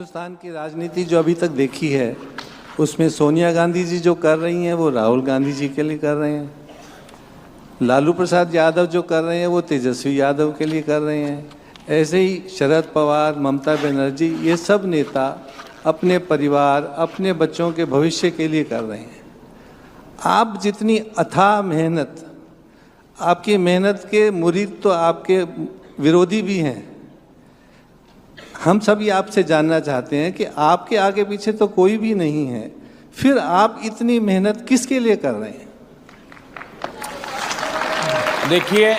हिंदुस्तान की राजनीति जो अभी तक देखी है उसमें सोनिया गांधी जी जो कर रही हैं वो राहुल गांधी जी के लिए कर रहे हैं, लालू प्रसाद यादव जो कर रहे हैं वो तेजस्वी यादव के लिए कर रहे हैं, ऐसे ही शरद पवार, ममता बनर्जी, ये सब नेता अपने परिवार, अपने बच्चों के भविष्य के लिए कर रहे हैं। आप जितनी अथाह मेहनत, आपकी मेहनत के मुरीद तो आपके विरोधी भी हैं। हम सभी आपसे जानना चाहते हैं कि आपके आगे पीछे तो कोई भी नहीं है, फिर आप इतनी मेहनत किसके लिए कर रहे हैं? देखिए,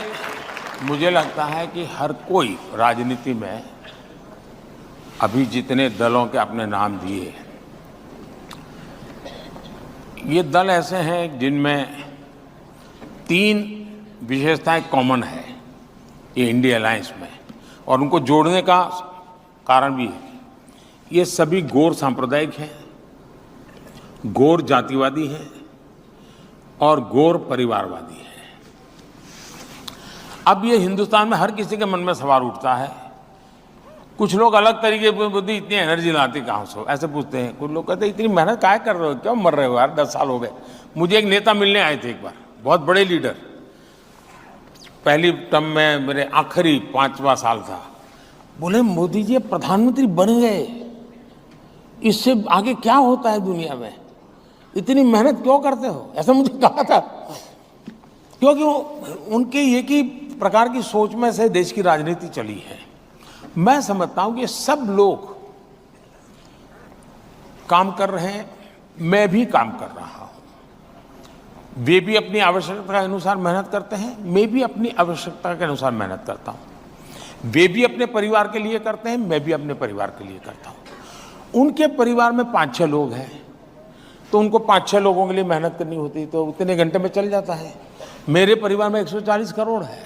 मुझे लगता है कि हर कोई राजनीति में अभी जितने दलों के अपने नाम दिए, ये दल ऐसे हैं जिनमें 3 विशेषताएं कॉमन है ये इंडिया अलायंस में, और उनको जोड़ने का कारण भी है। ये सभी गौर सांप्रदायिक हैं, गौर जातिवादी हैं और गौर परिवारवादी हैं। अब ये हिंदुस्तान में हर किसी के मन में सवाल उठता है, कुछ लोग अलग तरीके की बुद्धि, इतनी एनर्जी लाते कहाँ से, ऐसे पूछते हैं। कुछ लोग कहते हैं इतनी मेहनत काहे कर रहे हो, क्यों मर रहे हो यार, 10 साल हो गए। मुझे एक नेता मिलने आए थे एक बार, बहुत बड़े लीडर, पहली टर्म में मेरे आखिरी 5वां साल था। बोले मोदी जी प्रधानमंत्री बन गए, इससे आगे क्या होता है दुनिया में, इतनी मेहनत क्यों करते हो, ऐसा मुझे कहा था। क्योंकि उनके एक ही प्रकार की सोच में से देश की राजनीति चली है। मैं समझता हूं कि सब लोग काम कर रहे हैं, मैं भी काम कर रहा हूं। वे भी अपनी आवश्यकता के अनुसार मेहनत करते हैं, मैं भी अपनी आवश्यकता के अनुसार मेहनत करता हूं। वे भी अपने परिवार के लिए करते हैं, मैं भी अपने परिवार के लिए करता हूं। उनके परिवार में 5-6 लोग हैं तो उनको 5-6 लोगों के लिए मेहनत करनी होती, तो उतने घंटे में चल जाता है। मेरे परिवार में 140 करोड़ है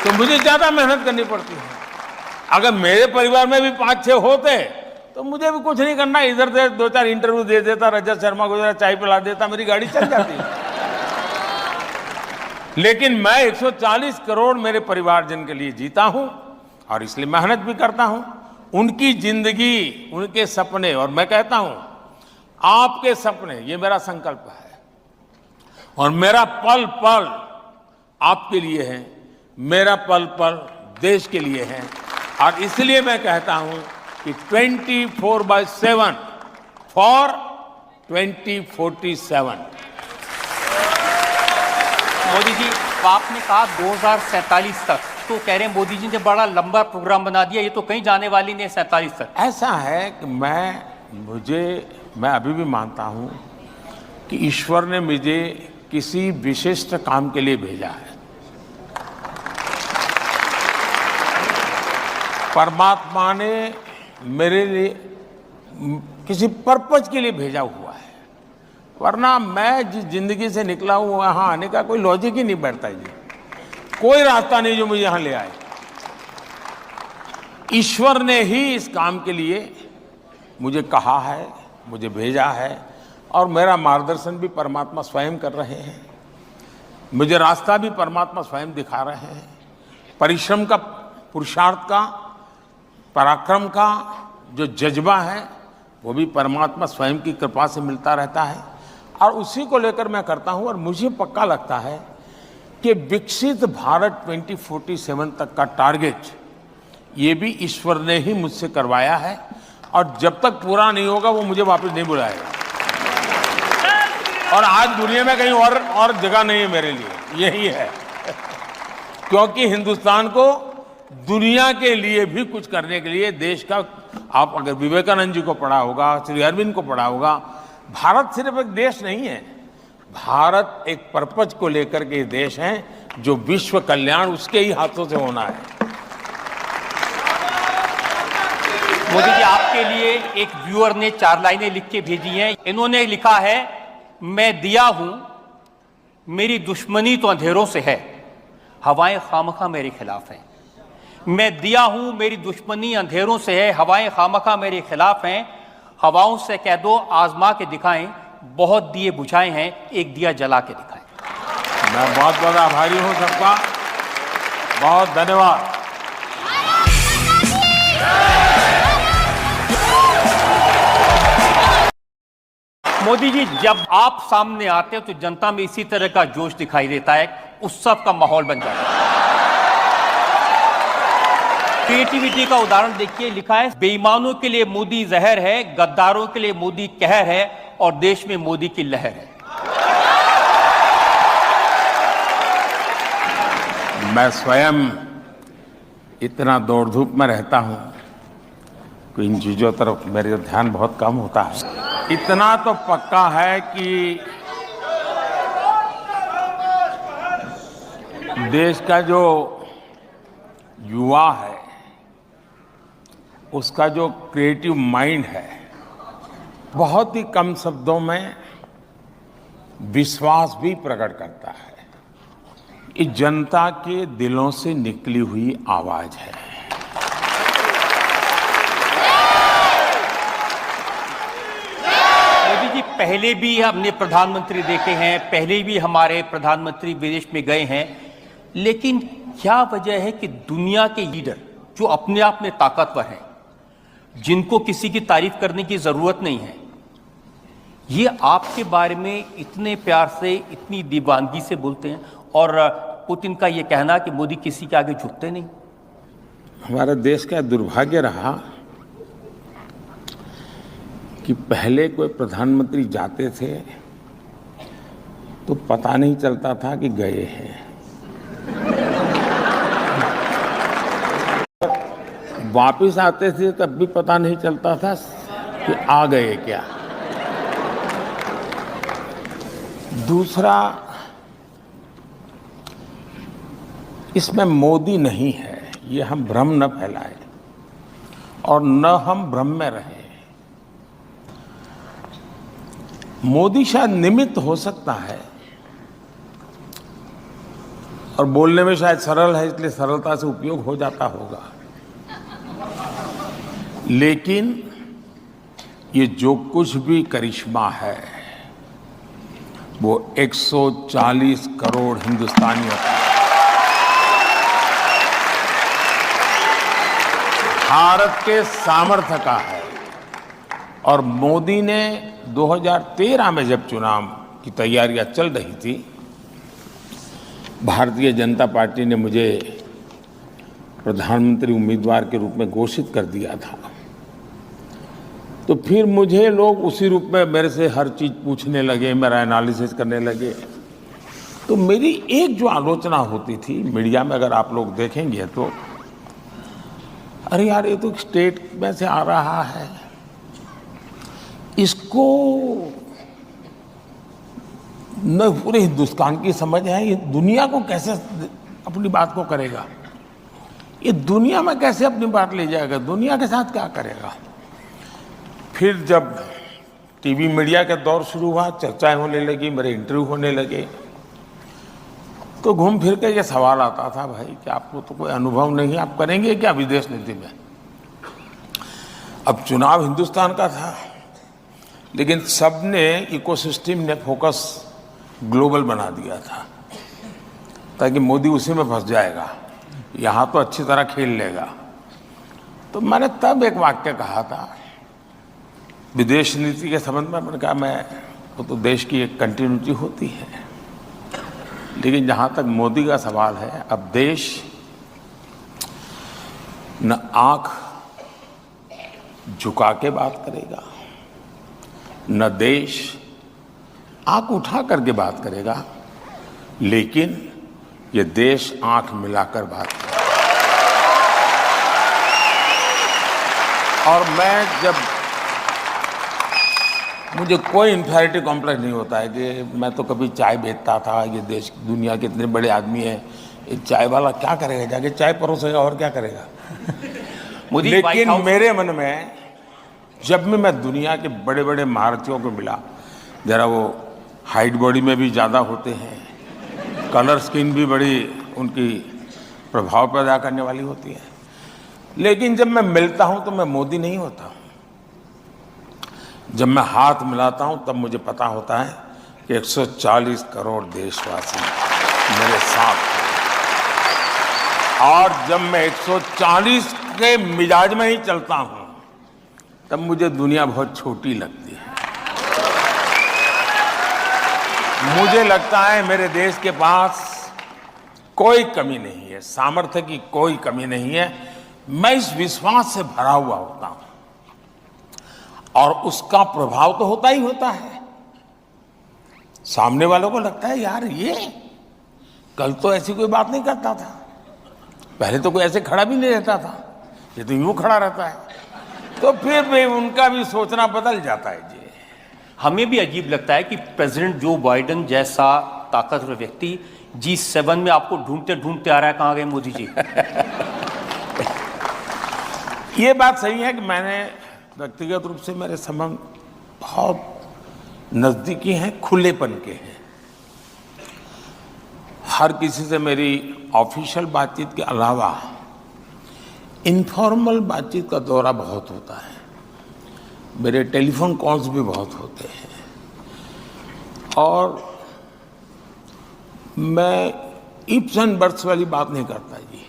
तो मुझे ज्यादा मेहनत करनी पड़ती है। अगर मेरे परिवार में भी 5-6 होते तो मुझे भी कुछ नहीं करना, इधर से 2-4 इंटरव्यू दे देता, रजत शर्मा को जरा चाय पिला देता, मेरी गाड़ी चल जाती। लेकिन मैं 140 करोड़ मेरे परिवारजन के लिए जीता हूं और इसलिए मेहनत भी करता हूं। उनकी जिंदगी, उनके सपने, और मैं कहता हूं आपके सपने, ये मेरा संकल्प है और मेरा पल पल आपके लिए है, मेरा पल पल देश के लिए है। और इसलिए मैं कहता हूं कि 24/7 फॉर 2047। मोदी जी, आपने कहा 2047 तक, तो कह रहे हैं मोदी जी ने बड़ा लंबा प्रोग्राम बना दिया, ये तो कहीं जाने वाली नहीं 47 तक। ऐसा है कि मैं अभी भी मानता हूं कि ईश्वर ने मुझे किसी विशिष्ट काम के लिए भेजा है। परमात्मा ने मेरे लिए किसी पर्पज के लिए भेजा हुआ है, वरना मैं जिस जिंदगी से निकला हूं वहां आने का कोई लॉजिक ही नहीं बैठता जी, कोई रास्ता नहीं जो मुझे यहां ले आए। ईश्वर ने ही इस काम के लिए मुझे कहा है, मुझे भेजा है, और मेरा मार्गदर्शन भी परमात्मा स्वयं कर रहे हैं, मुझे रास्ता भी परमात्मा स्वयं दिखा रहे हैं। परिश्रम का, पुरुषार्थ का, पराक्रम का जो जज्बा है वो भी परमात्मा स्वयं की कृपा से मिलता रहता है, और उसी को लेकर मैं करता हूं। और मुझे पक्का लगता है कि विकसित भारत 2047 तक का टारगेट ये भी ईश्वर ने ही मुझसे करवाया है, और जब तक पूरा नहीं होगा वो मुझे वापस नहीं बुलाएगा। और आज दुनिया में कहीं और जगह नहीं है मेरे लिए, यही है। क्योंकि हिंदुस्तान को दुनिया के लिए भी कुछ करने के लिए, देश का, आप अगर विवेकानंद जी को पढ़ा होगा, श्री अरविंद को पढ़ा होगा, भारत सिर्फ एक देश नहीं है, भारत एक पर्पज को लेकर के देश है जो विश्व कल्याण उसके ही हाथों से होना है। मोदी जी, आपके लिए एक व्यूअर ने 4 लाइनें लिख के भेजी हैं। इन्होंने लिखा है, मैं दिया हूं, मेरी दुश्मनी तो अंधेरों से है, हवाएं खामखा मेरे खिलाफ हैं। मैं दिया हूं, मेरी दुश्मनी अंधेरों से है, हवाएं खामखा मेरे खिलाफ हैं। हवाओं से कह दो आजमा के दिखाएं, बहुत दिए बुझाए हैं, एक दिया जला के दिखाएं। मैं बहुत बहुत आभारी हूं सबका, बहुत धन्यवाद। मोदी जी, जब आप सामने आते हैं तो जनता में इसी तरह का जोश दिखाई देता है, उत्सव का माहौल बन जाता है। क्रिएटिविटी का उदाहरण देखिए, लिखा है बेईमानों के लिए मोदी जहर है, गद्दारों के लिए मोदी कहर है और देश में मोदी की लहर है। मैं स्वयं इतना दौड़ धूप में रहता हूं कि इन चीजों तरफ मेरा ध्यान बहुत कम होता है। इतना तो पक्का है कि देश का जो युवा है, उसका जो क्रिएटिव माइंड है, बहुत ही कम शब्दों में विश्वास भी प्रकट करता है। ये जनता के दिलों से निकली हुई आवाज है। मोदी जी, पहले भी हमने प्रधानमंत्री देखे हैं, पहले भी हमारे प्रधानमंत्री विदेश में गए हैं, लेकिन क्या वजह है कि दुनिया के लीडर जो अपने आप में ताकतवर हैं, जिनको किसी की तारीफ करने की जरूरत नहीं है, ये आपके बारे में इतने प्यार से, इतनी दीवानगी से बोलते हैं, और पुतिन का ये कहना कि मोदी किसी के आगे झुकते नहीं। हमारे देश का दुर्भाग्य रहा कि पहले कोई प्रधानमंत्री जाते थे तो पता नहीं चलता था कि गए हैं। वापिस आते थे तब भी पता नहीं चलता था कि आ गए क्या। दूसरा, इसमें मोदी नहीं है, ये हम भ्रम न फैलाएं और न हम भ्रम में रहें। मोदी शायद निमित्त हो सकता है और बोलने में शायद सरल है, इसलिए सरलता से उपयोग हो जाता होगा, लेकिन ये जो कुछ भी करिश्मा है वो 140 करोड़ हिंदुस्तानियों का, भारत के सामर्थ्य का है। और मोदी ने 2013 में जब चुनाव की तैयारियां चल रही थी, भारतीय जनता पार्टी ने मुझे प्रधानमंत्री उम्मीदवार के रूप में घोषित कर दिया था, तो फिर मुझे लोग उसी रूप में मेरे से हर चीज पूछने लगे, मेरा एनालिसिस करने लगे। तो मेरी एक जो आलोचना होती थी मीडिया में, अगर आप लोग देखेंगे तो, अरे यार ये तो स्टेट में से आ रहा है, इसको न पूरे हिंदुस्तान की समझ है, ये दुनिया को कैसे अपनी बात को करेगा, ये दुनिया में कैसे अपनी बात ले जाएगा, दुनिया के साथ क्या करेगा। फिर जब टीवी मीडिया का दौर शुरू हुआ, चर्चाएं होने लगी, मेरे इंटरव्यू होने लगे, तो घूम फिर के ये सवाल आता था, भाई कि आपको तो कोई अनुभव नहीं है, आप करेंगे क्या विदेश नीति में। अब चुनाव हिंदुस्तान का था, लेकिन सबने, इकोसिस्टम ने फोकस ग्लोबल बना दिया था ताकि मोदी उसी में फंस जाएगा, यहाँ तो अच्छी तरह खेल लेगा। तो मैंने तब एक वाक्य कहा था विदेश नीति के संबंध में, मैंने कहा वो तो देश की एक कंटिन्यूटी होती है, लेकिन जहाँ तक मोदी का सवाल है, अब देश न आंख झुका के बात करेगा, न देश आंख उठा करके बात करेगा, लेकिन ये देश आंख मिलाकर बात करेगा। और मुझे कोई इंफेरिटी कॉम्प्लेक्स नहीं होता है कि मैं तो कभी चाय बेचता था, ये देश दुनिया के इतने बड़े आदमी हैं, एक चाय वाला क्या करेगा, जाके चाय परोसेगा और क्या करेगा। लेकिन मेरे मन में जब भी मैं दुनिया के बड़े बड़े महारथियों को मिला, जरा वो हाइट बॉडी में भी ज़्यादा होते हैं, कलर स्किन भी बड़ी उनकी प्रभाव पैदा करने वाली होती है, लेकिन जब मैं मिलता हूं तो मैं मोदी नहीं होता हूं। जब मैं हाथ मिलाता हूं तब मुझे पता होता है कि 140 करोड़ देशवासी मेरे साथ हैं। और जब मैं 140 के मिजाज में ही चलता हूं तब मुझे दुनिया बहुत छोटी लगती है। मुझे लगता है मेरे देश के पास कोई कमी नहीं है, सामर्थ्य की कोई कमी नहीं है। मैं इस विश्वास से भरा हुआ होता हूं और उसका प्रभाव तो होता ही होता है। सामने वालों को लगता है यार ये कल तो ऐसी कोई बात नहीं करता था, पहले तो कोई ऐसे खड़ा भी नहीं रहता था, ये तो यूं खड़ा रहता है। तो फिर भी उनका भी सोचना बदल जाता है जी। हमें भी अजीब लगता है कि प्रेसिडेंट जो बाइडेन जैसा ताकतवर व्यक्ति G7 में आपको ढूंढते ढूंढते आ रहा है, कहाँ गए मोदी जी? ये बात सही है कि मैंने व्यक्तिगत रूप से मेरे संबंध बहुत नजदीकी हैं, खुलेपन के हैं। हर किसी से मेरी ऑफिशियल बातचीत के अलावा इनफॉर्मल बातचीत का दौरा बहुत होता है, मेरे टेलीफोन कॉल्स भी बहुत होते हैं। और मैं इफ्स एंड बट्स वाली बात नहीं करता जी।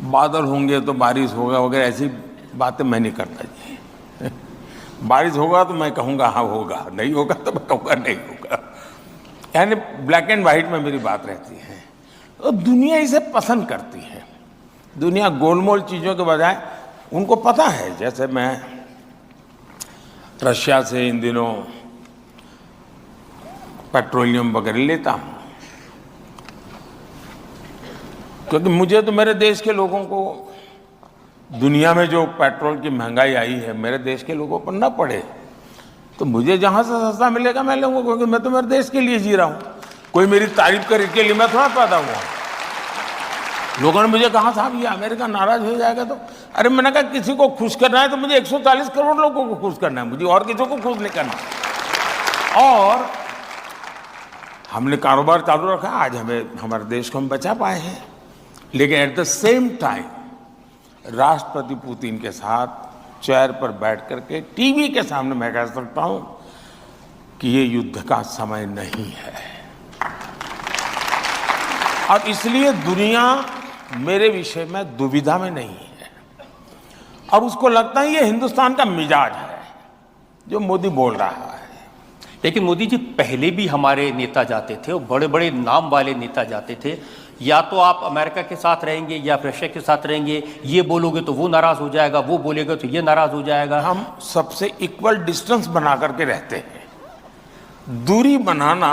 बादल होंगे तो बारिश होगा वगैरह ऐसी बातें मैं नहीं करता जी। बारिश होगा तो मैं कहूँगा हाँ होगा, नहीं होगा तो मैं कहूँगा नहीं होगा। यानी ब्लैक एंड वाइट में मेरी बात रहती है। और दुनिया इसे पसंद करती है। दुनिया गोलमोल चीज़ों के बजाय उनको पता है, जैसे मैं रशिया से इन दिनों पेट्रोलियम वगैरह लेता हूँ, क्योंकि मुझे तो मेरे देश के लोगों को, दुनिया में जो पेट्रोल की महंगाई आई है मेरे देश के लोगों पर न पड़े, तो मुझे जहाँ से सस्ता मिलेगा मैं लूँगा, क्योंकि मैं तो मेरे देश के लिए जी रहा हूँ। कोई मेरी तारीफ करे के लिए मैं थोड़ा पैदा हुआ। लोगों ने मुझे कहा साहब ये अमेरिका नाराज हो जाएगा, तो अरे मैंने कहा किसी को खुश करना है तो मुझे 140 करोड़ लोगों को खुश करना है, मुझे और किसी को खुश नहीं करना। और हमने कारोबार चालू रखा, आज हमारे देश को हम बचा पाए हैं। लेकिन एट द सेम टाइम राष्ट्रपति पुतिन के साथ चेयर पर बैठ करके टीवी के सामने मैं कह सकता हूं कि ये युद्ध का समय नहीं है। और इसलिए दुनिया मेरे विषय में दुविधा में नहीं है, और उसको लगता है ये हिंदुस्तान का मिजाज है जो मोदी बोल रहा है। लेकिन मोदी जी पहले भी हमारे नेता जाते थे और बड़े बड़े नाम वाले नेता जाते थे, या तो आप अमेरिका के साथ रहेंगे या रशिया के साथ रहेंगे, ये बोलोगे तो वो नाराज हो जाएगा, वो बोलेगा तो ये नाराज हो जाएगा। हम सबसे इक्वल डिस्टेंस बना करके रहते हैं। दूरी बनाना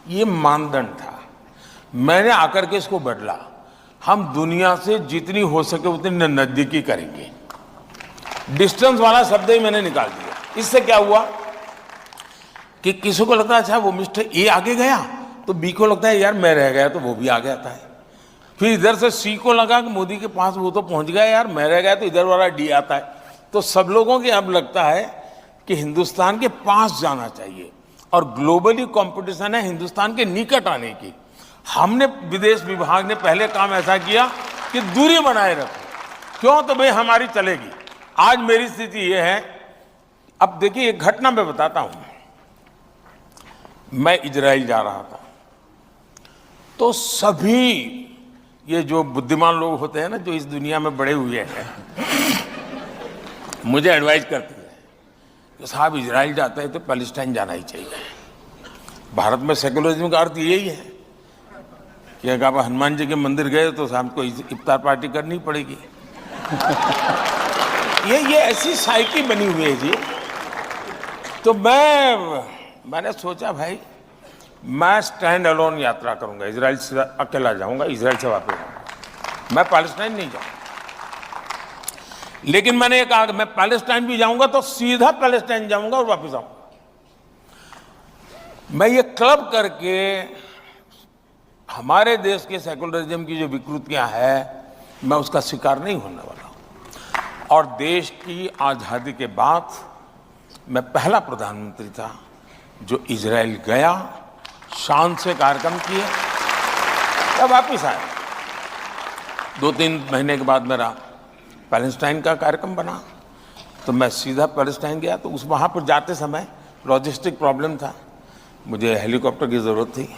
ये मानदंड था, मैंने आकर के इसको बदला। हम दुनिया से जितनी हो सके उतनी नजदीकी करेंगे। डिस्टेंस वाला शब्द ही मैंने निकाल दिया। इससे क्या हुआ कि किसी को लगता है अच्छा वो मिस्टर ए आगे गया, तो बी को लगता है यार मैं रह गया तो वो भी आगे आता है। फिर इधर से सी को लगा कि मोदी के पास वो तो पहुंच गया, यार मैं रह गया, तो इधर वाला डी आता है। तो सब लोगों को अब लगता है कि हिंदुस्तान के पास जाना चाहिए, और ग्लोबली कंपटीशन है हिंदुस्तान के निकट आने की। हमने विदेश विभाग ने पहले काम ऐसा किया कि दूरी बनाए रखो। क्यों? तो भाई हमारी चलेगी। आज मेरी स्थिति यह है, अब देखिए एक घटना मैं बताता हूं। मैं इजराइल जा रहा था, तो सभी ये जो बुद्धिमान लोग होते हैं ना, जो इस दुनिया में बड़े हुए हैं, मुझे एडवाइस करते हैं कि साहब इजराइल जाते हैं तो पैलेस्टाइन जाना ही चाहिए। भारत में सेकुलरिज्म का अर्थ यही है कि अगर आप हनुमान जी के मंदिर गए तो शाम को इफ्तार पार्टी करनी पड़ेगी। ये ऐसी साइकी बनी हुई है जी। तो मैंने सोचा भाई मैं स्टैंड अलोन यात्रा करूंगा, इजराइल से अकेला जाऊंगा, इजराइल से वापस आऊंगा, मैं पैलेस्टाइन नहीं जाऊंगा। लेकिन मैंने ये कहा कि मैं पैलेस्टाइन भी जाऊंगा तो सीधा पैलेस्टाइन जाऊंगा और वापस आऊंगा। मैं ये क्लब करके हमारे देश के सेकुलरिज्म की जो विकृतियां हैं, मैं उसका शिकार नहीं होने वाला हूं। और देश की आजादी के बाद मैं पहला प्रधानमंत्री था जो इजराइल गया, शान से कार्यक्रम किए, तब वापिस आया। 2-3 महीने के बाद मेरा पैलेस्टाइन का कार्यक्रम बना, तो मैं सीधा पैलेस्टाइन गया। तो वहाँ पर जाते समय लॉजिस्टिक प्रॉब्लम था, मुझे हेलीकॉप्टर की ज़रूरत थी।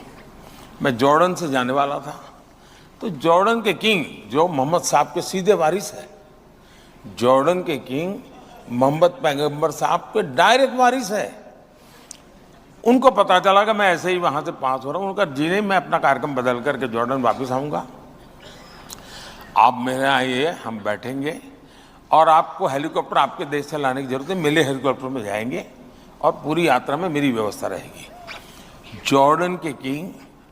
मैं जॉर्डन से जाने वाला था, तो जॉर्डन के किंग जो मोहम्मद साहब के सीधे वारिस है, जॉर्डन के किंग मोहम्मद पैगंबर साहब के डायरेक्ट वारिस है। उनको पता चला कि मैं ऐसे ही वहां से पास हो रहा हूं। उनका जी नहीं, मैं अपना कार्यक्रम बदल करके जॉर्डन वापस आऊंगा, आप मेरे आइए, हम बैठेंगे और आपको हेलीकॉप्टर आपके देश से लाने की जरूरत है, मेरे हेलीकॉप्टर में जाएंगे और पूरी यात्रा में मेरी व्यवस्था रहेगी। जॉर्डन के किंग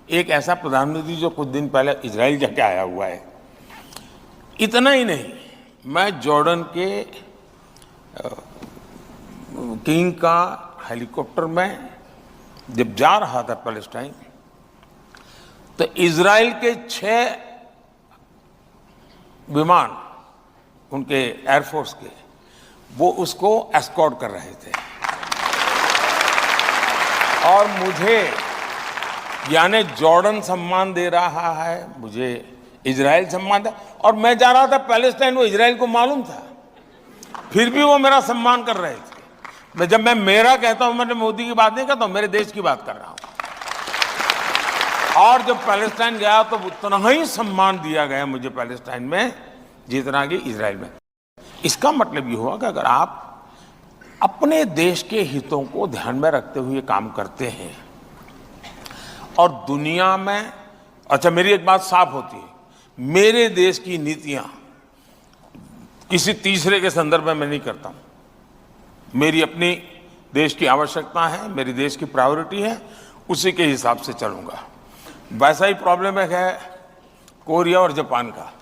एक ऐसा प्रधानमंत्री जो कुछ दिन पहले इजराइल जाके आया हुआ है। इतना ही नहीं, मैं जॉर्डन के किंग का हेलीकॉप्टर में जब जा रहा था पैलेस्टाइन, तो इजराइल के 6 विमान उनके एयरफोर्स के, वो उसको एस्कॉर्ट कर रहे थे और मुझे, यानी जॉर्डन सम्मान दे रहा है, मुझे इजराइल सम्मान दे, और मैं जा रहा था पैलेस्टाइन, वो इजराइल को मालूम था, फिर भी वो मेरा सम्मान कर रहे थे। जब मैं मेरा कहता हूं, मैंने मोदी की बात नहीं कहता हूं, मेरे देश की बात कर रहा हूं। और जब पैलेस्टाइन गया तो उतना ही सम्मान दिया गया मुझे पैलेस्टाइन में जितना कि इजराइल में। इसका मतलब ये हुआ कि अगर आप अपने देश के हितों को ध्यान में रखते हुए काम करते हैं और दुनिया में, अच्छा मेरी एक बात साफ होती है, मेरे देश की नीतियां किसी तीसरे के संदर्भ में मैं नहीं करता हूं। मेरी अपनी देश की आवश्यकता है, मेरी देश की प्रायोरिटी है, उसी के हिसाब से चलूंगा। वैसा ही प्रॉब्लम है कोरिया और जापान का।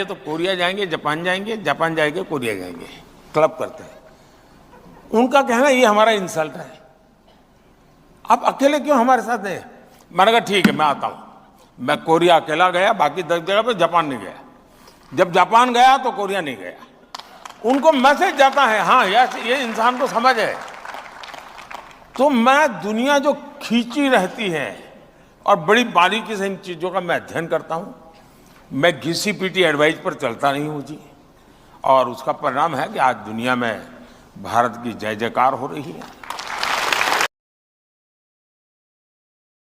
तो कोरिया जाएंगे, जापान जाएंगे, जापान जाएंगे, कोरिया जाएंगे, क्लब करते हैं। उनका कहना ये हमारा इंसल्ट है, आप अकेले क्यों हमारे साथ नहीं? मैंने कहा ठीक है, मैं आता हूं। मैं कोरिया अकेला गया, बाकी 10 जगह पे जापान नहीं गया। जब जापान गया तो कोरिया नहीं गया। उनको मैसेज जाता है, हाँ ये इंसान को समझ है। तो मैं, दुनिया जो खींची रहती है और बड़ी बारीकी से इन चीजों का मैं अध्ययन करता हूं। मैं घिसी पीटी एडवाइस पर चलता नहीं हूं जी, और उसका परिणाम है कि आज दुनिया में भारत की जय जयकार हो रही है।